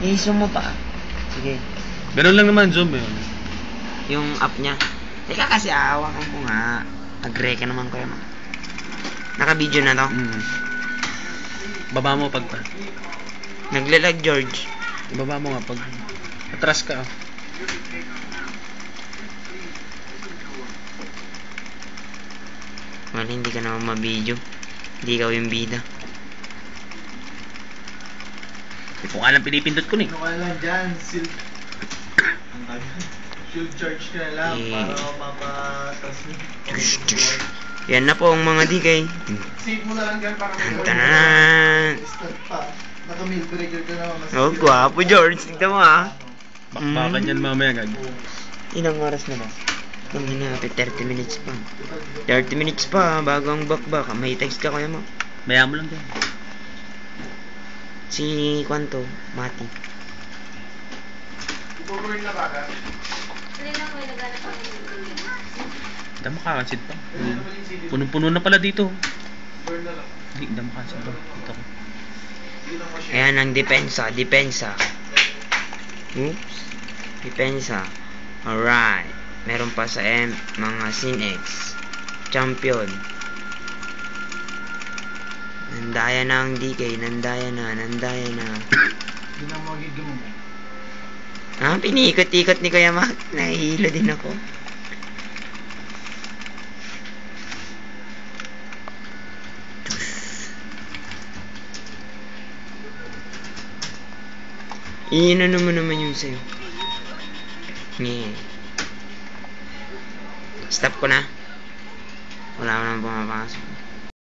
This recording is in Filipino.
I-zoom mo pa. Sige. Ganun lang naman, zoom yun. Yung app niya. Teka kasi awakan ko nga. Agree ka naman ko yun. Naka-video na to. Baba mo pag... Naglalag, George. Baba mo nga pag... Atras ka. Wala, hindi ka naman ma-video. Hindi ikaw yung bida. Kung alam pinipindot ko ni. Ano ka lang dyan, shield charge ka na lang para mapatransmit. Yan na po ang mga digay. Save mo na lang dyan para Tanan! start pa. Naka-meal breaker ka naman. Oh, gwapo, George. Tignan mo, ah. Bakbakan yan mamaya, gag. Ilang oras na ba? Kung hinapit, 30 minutes pa. 30 minutes pa, bago ang bakbak. May text ka kaya mo. Maya mo lang din. Si Kwanto, Mati. Ipo-burn na ba ka? Hindi makakansid pa. Punong-puno na pala dito. Burn na lang. Hindi makakansid pa. Dito ko. Ayan ang depensa, depensa. Oops. Depensa. Alright. Meron pa sa mga Sinex. Champion. Nandaya na ang DK. Nandaya na. Hindi na magiging mo. Ah, piniikot-ikot ni Kuya Mac. Nahihilo din ako. Iino naman yung sa'yo. Stop ko na. Wala mo naman pumapasok.